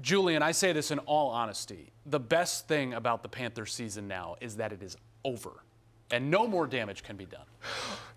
Julian, I say this in all honesty. The best thing about the Panthers season now is that it is over, and no more damage can be done.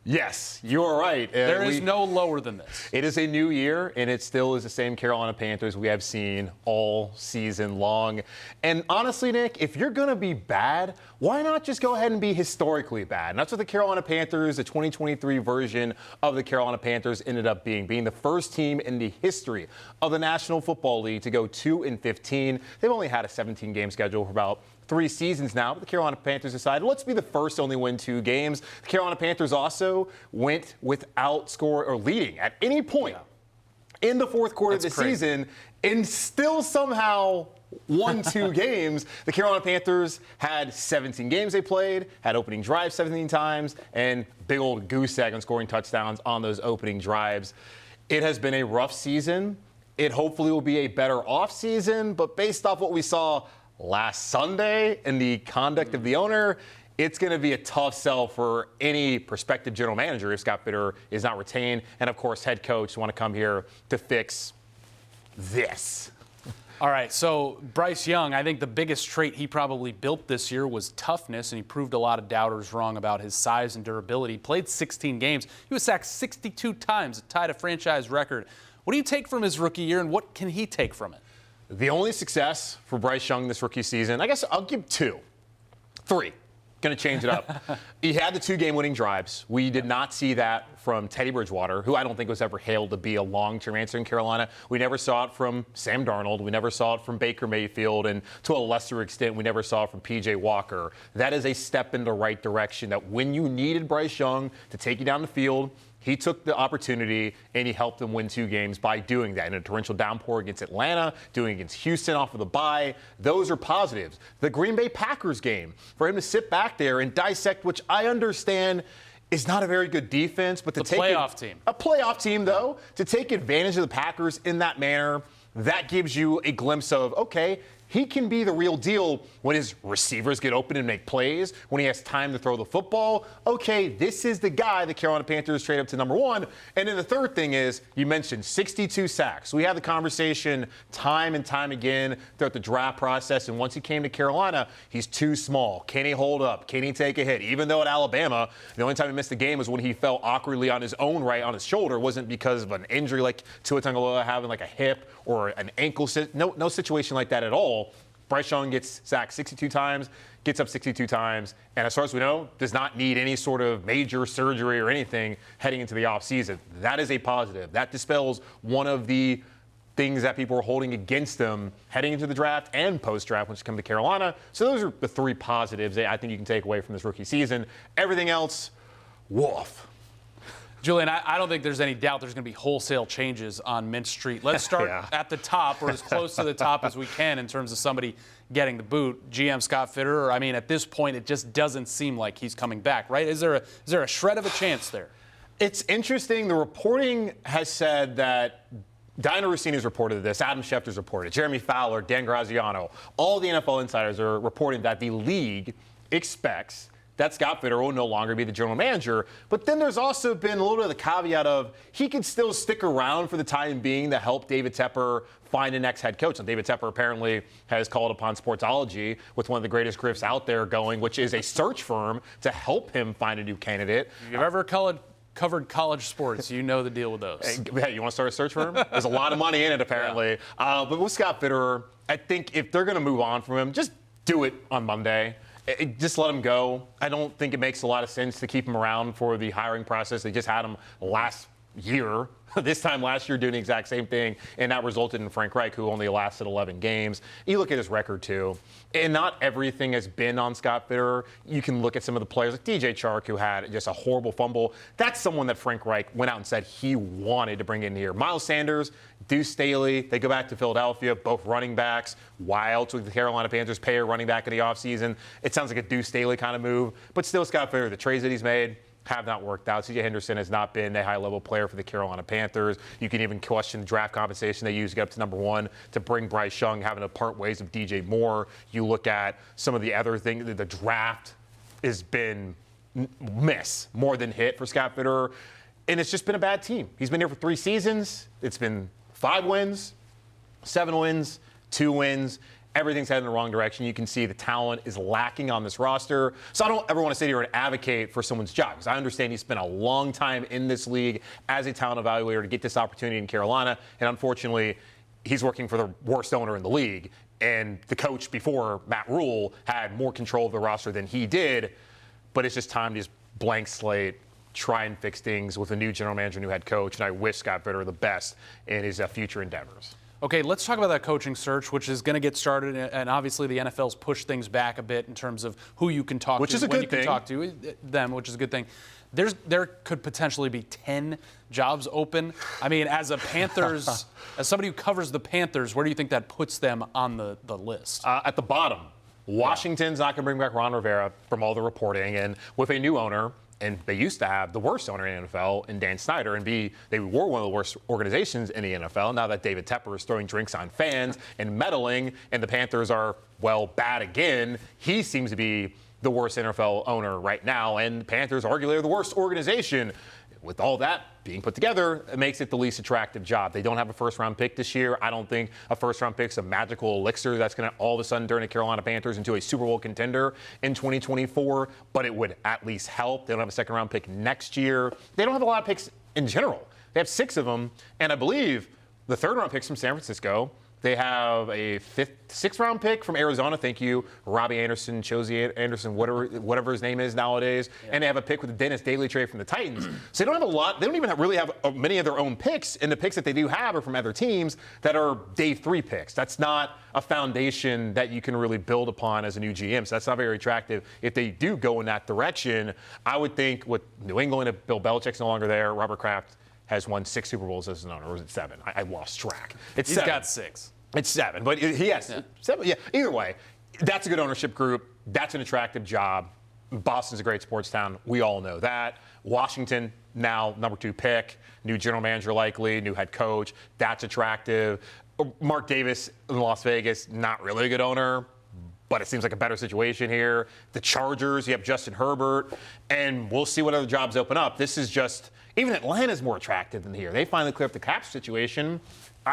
Yes, you're right. There is no lower than this. It is a new year, and it still is the same Carolina Panthers we have seen all season long. And honestly, Nick, if you're going to be bad, why not just go ahead and be historically bad? And that's what the Carolina Panthers, the 2023 version of the Carolina Panthers, ended up being the first team in the history of the National Football League to go 2-15. They've only had a 17-game schedule for about 3 seasons now, but the Carolina Panthers decided, let's be the first to only win 2 games. The Carolina Panthers also went without score or leading at any point in the fourth quarter of the season and still somehow won 2 games. The Carolina Panthers had 17 games they played, had opening drives 17 times, and big old goose egg on scoring touchdowns on those opening drives. It has been a rough season. It hopefully will be a better offseason, but based off what we saw last Sunday and the conduct of the owner, it's going to be a tough sell for any prospective general manager if Scott Fitterer is not retained. And, of course, head coach want to come here to fix this. All right, so Bryce Young, I think the biggest trait he probably built this year was toughness, and he proved a lot of doubters wrong about his size and durability. He played 16 games. He was sacked 62 times, tied a franchise record. What do you take from his rookie year, and what can he take from it? The only success for Bryce Young this rookie season, I guess I'll give 2. 3. Going to change it up. He had the 2 game-winning drives. We did not see that from Teddy Bridgewater, who I don't think was ever hailed to be a long-term answer in Carolina. We never saw it from Sam Darnold. We never saw it from Baker Mayfield. And to a lesser extent, we never saw it from P.J. Walker. That is a step in the right direction, that when you needed Bryce Young to take you down the field, he took the opportunity, and he helped them win 2 games by doing that. In a torrential downpour against Atlanta, doing against Houston off of the bye. Those are positives. The Green Bay Packers game, for him to sit back there and dissect, which I understand is not a very good defense, but to take a playoff team, though, to take advantage of the Packers in that manner, that gives you a glimpse of, okay, he can be the real deal when his receivers get open and make plays, when he has time to throw the football. Okay, this is the guy the Carolina Panthers trade up to number 1. And then the third thing is, you mentioned 62 sacks. We had the conversation time and time again throughout the draft process, and once he came to Carolina, he's too small. Can he hold up? Can he take a hit? Even though at Alabama, the only time he missed the game was when he fell awkwardly on his own right on his shoulder. It wasn't because of an injury like Tua Tagovailoa having like a hip or an ankle. No situation like that at all. Bryce Young gets sacked 62 times, gets up 62 times, and as far as we know, does not need any sort of major surgery or anything heading into the offseason. That is a positive. That dispels one of the things that people were holding against him heading into the draft and post-draft when it comes to Carolina. So those are the 3 positives that I think you can take away from this rookie season. Everything else, woof. Julian, I don't think there's any doubt there's going to be wholesale changes on Mint Street. Let's start at the top, or as close to the top as we can in terms of somebody getting the boot. GM Scott Fitterer, I mean, at this point, it just doesn't seem like he's coming back, right? Is there a shred of a chance there? It's interesting. The reporting has said that Diana Rossini's reported this. Adam Schefter's reported it. Jeremy Fowler, Dan Graziano, all the NFL insiders are reporting that the league expects that Scott Fitterer will no longer be the general manager. But then there's also been a little bit of the caveat of he could still stick around for the time being to help David Tepper find a next head coach. And David Tepper apparently has called upon Sportsology with one of the greatest grifts out there going, which is a search firm to help him find a new candidate. If you've ever covered college sports, you know the deal with those. Hey, you want to start a search firm? There's a lot of money in it, apparently. But with Scott Fitterer, I think if they're going to move on from him, just do it on Monday. Just let him go. I don't think it makes a lot of sense to keep him around for the hiring process. They just had him last year, this time last year, doing the exact same thing, and that resulted in Frank Reich, who only lasted 11 games. You look at his record, too, and not everything has been on Scott Fitterer. You can look at some of the players, like DJ Chark, who had just a horrible fumble. That's someone that Frank Reich went out and said he wanted to bring in here. Miles Sanders, Deuce Staley, they go back to Philadelphia, both running backs. Why else would the Carolina Panthers pay a running back in the offseason? It sounds like a Deuce Staley kind of move, but still Scott Fitterer, the trades that he's made have not worked out. C.J. Henderson has not been a high-level player for the Carolina Panthers. You can even question the draft compensation they used to get up to number 1 to bring Bryce Young, having to part ways of DJ Moore. You look at some of the other things. The draft has been miss more than hit for Scott Fitterer, and it's just been a bad team. He's been here for 3 seasons. It's been 5 wins, 7 wins, 2 wins. Everything's heading in the wrong direction. You can see the talent is lacking on this roster. So I don't ever want to sit here and advocate for someone's job, because I understand he spent a long time in this league as a talent evaluator to get this opportunity in Carolina. And unfortunately, he's working for the worst owner in the league. And the coach before, Matt Rule, had more control of the roster than he did. But it's just time to just blank slate, try and fix things with a new general manager, new head coach. And I wish Scott Bitter the best in his future endeavors. Okay, let's talk about that coaching search, which is going to get started, and obviously the NFL's pushed things back a bit in terms of who you can talk to, when you can talk to them, which is a good thing. There could potentially be 10 jobs open. I mean, as a Panthers, as somebody who covers the Panthers, where do you think that puts them on the list? At the bottom, Washington's not going to bring back Ron Rivera from all the reporting, and with a new owner. And they used to have the worst owner in the NFL in Dan Snyder, and they were one of the worst organizations in the NFL. Now that David Tepper is throwing drinks on fans and meddling, and the Panthers are, well, bad again, he seems to be the worst NFL owner right now, and the Panthers arguably are the worst organization. With all that being put together, it makes it the least attractive job. They don't have a first-round pick this year. I don't think a first-round pick's a magical elixir that's going to all of a sudden turn the Carolina Panthers into a Super Bowl contender in 2024, but it would at least help. They don't have a second-round pick next year. They don't have a lot of picks in general. They have 6 of them, and I believe the third-round pick's from San Francisco. They have a 6th-round pick from Arizona. Thank you, Robbie Anderson, Josie Anderson, whatever his name is nowadays. Yeah. And they have a pick with the Dennis Daly trade from the Titans. So they don't have a lot. They don't even really have many of their own picks. And the picks that they do have are from other teams that are day 3 picks. That's not a foundation that you can really build upon as a new GM. So that's not very attractive. If they do go in that direction, I would think with New England, if Bill Belichick's no longer there, Robert Kraft has won 6 Super Bowls as an owner, or was it 7? I lost track. He's 7. got 6. It's 7, but he has 7. Yeah, either way, that's a good ownership group. That's an attractive job. Boston's a great sports town. We all know that. Washington, now number 2 pick. New general manager likely, new head coach. That's attractive. Mark Davis in Las Vegas, not really a good owner, but it seems like a better situation here. The Chargers, you have Justin Herbert, and we'll see what other jobs open up. This is just, even Atlanta's more attractive than here. They finally cleared up the cap situation.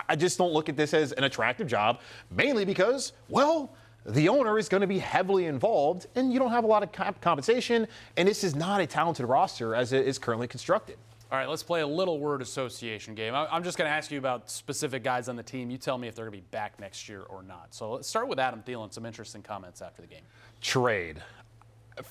I just don't look at this as an attractive job, mainly because, well, the owner is going to be heavily involved, and you don't have a lot of compensation, and this is not a talented roster as it is currently constructed. All right, let's play a little word association game. I'm just going to ask you about specific guys on the team. You tell me if they're going to be back next year or not. So let's start with Adam Thielen, some interesting comments after the game. Trade.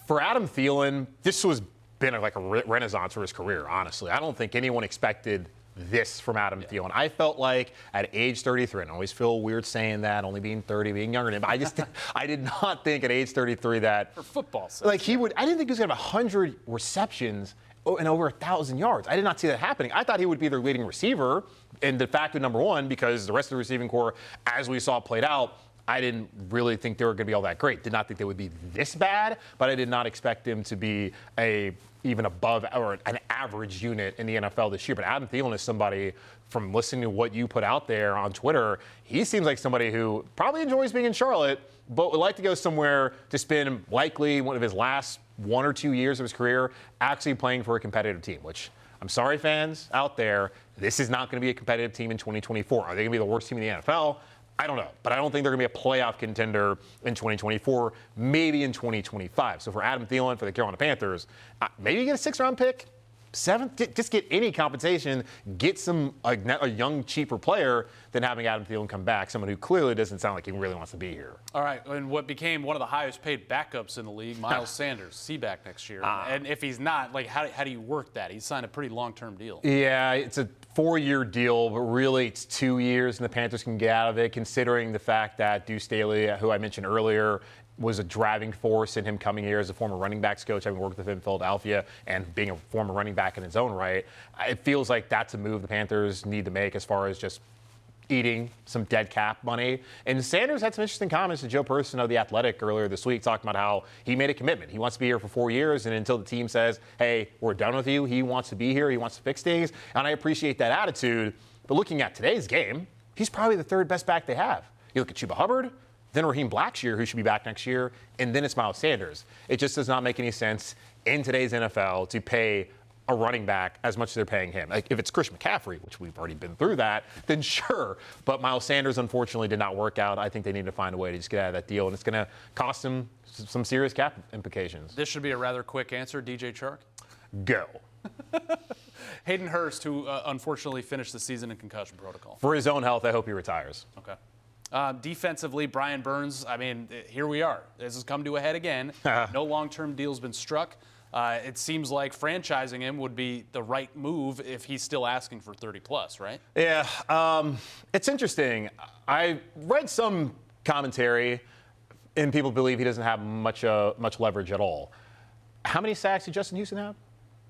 For Adam Thielen, this was been like a renaissance for his career, honestly. I don't think anyone expected this from Adam Thielen. I felt like at age 33, and I always feel weird saying that, only being 30, being younger than him, but I did not think at age 33 that for football sense, like he would. I didn't think he was going to have 100 receptions and over 1,000 yards. I did not see that happening. I thought he would be their leading receiver, and de facto number 1, because the rest of the receiving core, as we saw played out, I didn't really think they were going to be all that great. Did not think they would be this bad, but I did not expect them to be even above or an average unit in the NFL this year. But Adam Thielen is somebody, from listening to what you put out there on Twitter, he seems like somebody who probably enjoys being in Charlotte, but would like to go somewhere to spend likely one of his last 1 or 2 years of his career actually playing for a competitive team, which I'm sorry, fans out there, this is not going to be a competitive team in 2024. Are they going to be the worst team in the NFL? I don't know, but I don't think they're going to be a playoff contender in 2024, maybe in 2025. So for Adam Thielen, for the Carolina Panthers, maybe you get a 6th-round pick, 7th, just get any compensation, get a young, cheaper player than having Adam Thielen come back, someone who clearly doesn't sound like he really wants to be here. All right, and what became one of the highest paid backups in the league, Miles Sanders, is he back next year? And if he's not, like, how do you work that? He signed a pretty long-term deal. Yeah, it's a 4-year deal, but really it's 2 years, and the Panthers can get out of it, considering the fact that Deuce Staley, who I mentioned earlier, was a driving force in him coming here as a former running backs coach, having worked with him in Philadelphia and being a former running back in his own right. It feels like that's a move the Panthers need to make as far as just eating some dead cap money. And Sanders had some interesting comments to Joe Person of The Athletic earlier this week, talking about how he made a commitment. He wants to be here for 4 years, and until the team says, hey, we're done with you, he wants to be here, he wants to fix things. And I appreciate that attitude. But looking at today's game, he's probably the 3rd best back they have. You look at Chuba Hubbard, then Raheem Blackshear, who should be back next year, and then it's Miles Sanders. It just does not make any sense in today's NFL to pay a running back as much as they're paying him. Like, if it's Christian McCaffrey, which we've already been through that, then sure. But Miles Sanders, unfortunately, did not work out. I think they need to find a way to just get out of that deal, and it's going to cost him some serious cap implications. This should be a rather quick answer. DJ Chark? Go. Hayden Hurst, who unfortunately finished the season in concussion protocol. For his own health, I hope he retires. Okay. Defensively, Brian Burns, I mean, here we are. This has come to a head again. No long-term deal's been struck. It seems like franchising him would be the right move if he's still asking for 30-plus, right? Yeah. It's interesting. I read some commentary, and people believe he doesn't have much leverage at all. How many sacks did Justin Houston have?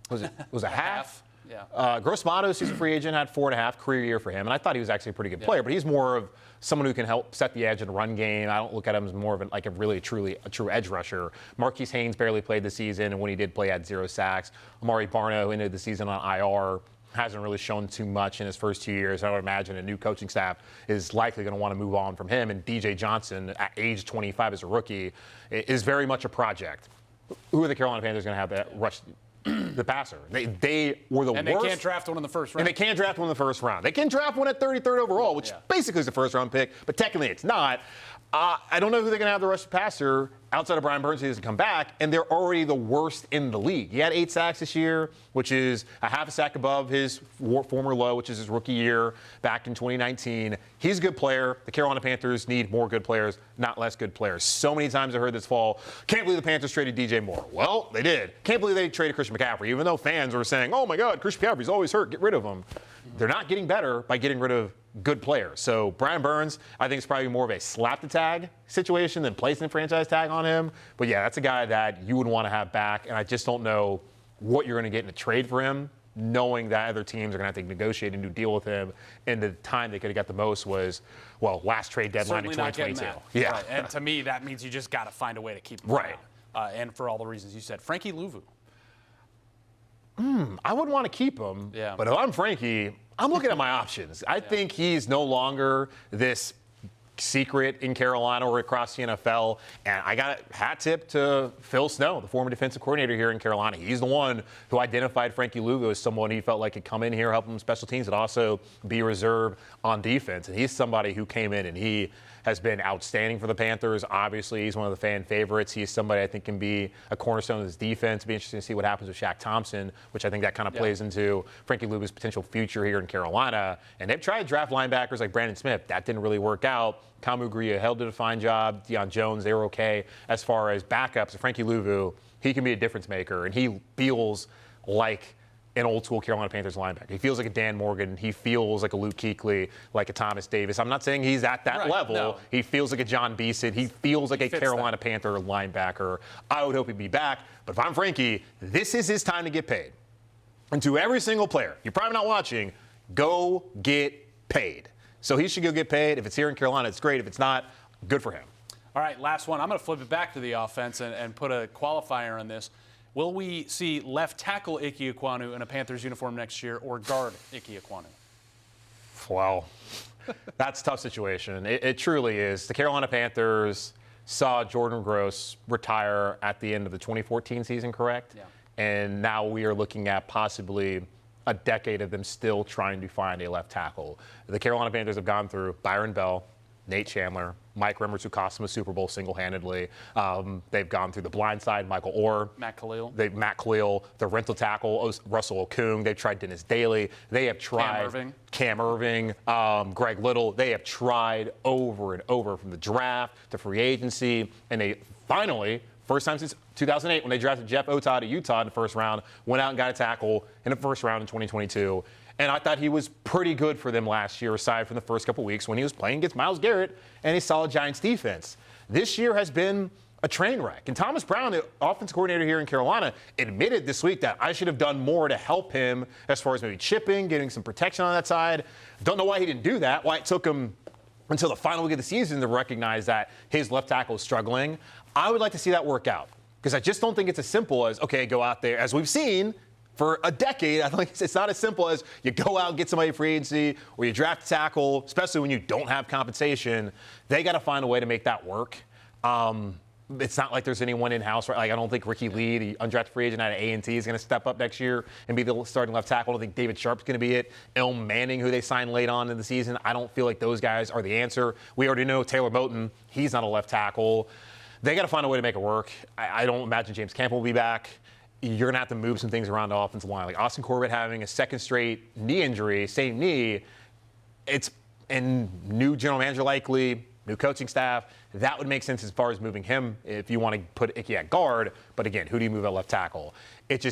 Was it half? Yeah. Gross Matos, who's a free agent, had 4.5, career year for him, and I thought he was actually a pretty good player. But he's more of someone who can help set the edge in a run game. I don't look at him as more of a true edge rusher. Marquise Haynes barely played the season, and when he did play, had 0 sacks. Amari Barno, who ended the season on IR, hasn't really shown too much in his first 2 years. I would imagine a new coaching staff is likely going to want to move on from him. And DJ Johnson, at age 25 as a rookie, is very much a project. Who are the Carolina Panthers going to have that rush the passer? They were the worst. And they can't draft one in the first round. And they can't draft one in the first round. They can draft one at 33rd overall, which basically is a first-round pick, but technically it's not. I don't know who they're going to have the rush passer outside of Brian Burns who doesn't come back, and they're already the worst in the league. He had 8 sacks this year, which is a half a sack above his former low, which is his rookie year back in 2019. He's a good player. The Carolina Panthers need more good players, not less good players. So many times I heard this fall, can't believe the Panthers traded DJ Moore. Well, they did. Can't believe they traded Christian McCaffrey, even though fans were saying, oh my God, Christian McCaffrey's always hurt, get rid of him. They're not getting better by getting rid of good players. So Brian Burns, I think, is probably more of a slap the tag situation than placing a franchise tag on him. But yeah, that's a guy that you would want to have back, and I just don't know what you're going to get in a trade for him, knowing that other teams are going to have to negotiate a new deal with him, and the time they could have got the most was, well, last trade deadline in 2022. Yeah, right. And to me, that means you just got to find a way to keep him right. And for all the reasons you said, Frankie Louvu. I wouldn't want to keep him, but if I'm Frankie, I'm looking at my options. I think he's no longer this secret in Carolina or across the NFL. And I got a hat tip to Phil Snow, the former defensive coordinator here in Carolina. He's the one who identified Frankie Louvu as someone he felt like could come in here, help him special teams, and also be a reserve on defense. And he's somebody who came in and he has been outstanding for the Panthers. Obviously, he's one of the fan favorites. He's somebody I think can be a cornerstone of this defense. It'll be interesting to see what happens with Shaq Thompson, which I think that kind of plays into Frankie Louvu's potential future here in Carolina. And they've tried to draft linebackers like Brandon Smith. That didn't really work out. Kamu Grier did a fine job. Deion Jones, they were okay. As far as backups, Frankie Louvu, he can be a difference maker, and he feels like an old-school Carolina Panthers linebacker. He feels like a Dan Morgan. He feels like a Luke Kuechly, like a Thomas Davis. I'm not saying he's at that level. No. He feels like a John Beeson. He feels like a Carolina Panther linebacker. I would hope he'd be back. But if I'm Frankie, this is his time to get paid. And to every single player, you're probably not watching, go get paid. So he should go get paid. If it's here in Carolina, it's great. If it's not, good for him. All right, last one. I'm going to flip it back to the offense and put a qualifier on this. Will we see left tackle Ike Ekwonu in a Panthers uniform next year or guard Ike Ekwonu? Well, that's a tough situation. It truly is. The Carolina Panthers saw Jordan Gross retire at the end of the 2014 season, correct? Yeah. And now we are looking at possibly a decade of them still trying to find a left tackle. The Carolina Panthers have gone through Byron Bell, Nate Chandler, Mike Remmers, who cost them a Super Bowl single-handedly. They've gone through the blind side, Michael Orr. Matt Khalil, the rental tackle, Russell Okung. They've tried Dennis Daly. They have tried Cam Irving, Greg Little. They have tried over and over from the draft to free agency. And they finally, first time since 2008 when they drafted Jeff Otah to Utah in the first round, went out and got a tackle in the first round in 2022. And I thought he was pretty good for them last year, aside from the first couple weeks when he was playing against Myles Garrett and a solid Giants defense. This year has been a train wreck. And Thomas Brown, the offensive coordinator here in Carolina, admitted this week that I should have done more to help him as far as maybe chipping, getting some protection on that side. Don't know why he didn't do that, why it took him until the final week of the season to recognize that his left tackle is struggling. I would like to see that work out because I just don't think it's as simple as, okay, go out there, as we've seen for a decade. I think it's not as simple as you go out and get somebody free agency or you draft a tackle, especially when you don't have compensation. They got to find a way to make that work. It's not like there's anyone in-house, right? Like, I don't think Ricky Lee, the undrafted free agent out of A&T, is going to step up next year and be the starting left tackle. I don't think David Sharp's going to be it. Elm Manning, who they signed late on in the season, I don't feel like those guys are the answer. We already know Taylor Moton, he's not a left tackle. They got to find a way to make it work. I don't imagine James Campbell will be back. You're going to have to move some things around the offensive line. Like Austin Corbett having a second straight knee injury, same knee, and new general manager likely, new coaching staff. That would make sense as far as moving him if you want to put Icky at guard. But again, who do you move at left tackle? It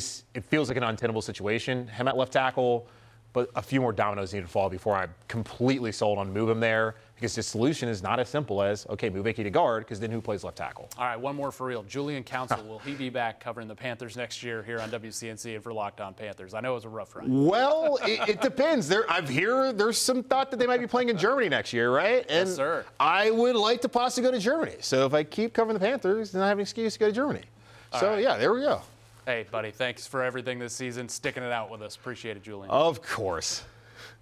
feels like an untenable situation. Him at left tackle, but a few more dominoes need to fall before I'm completely sold on move him there, because the solution is not as simple as, okay, move Icky to guard, because then who plays left tackle? All right, one more for real. Julian Council, will he be back covering the Panthers next year here on WCNC and for Locked On Panthers? I know it was a rough ride. Well, it depends. There's some thought that they might be playing in Germany next year, right? And yes, sir. I would like to possibly go to Germany. So if I keep covering the Panthers, then I have an excuse to go to Germany. Yeah, there we go. Hey, buddy, thanks for everything this season, sticking it out with us. Appreciate it, Julian. Of course.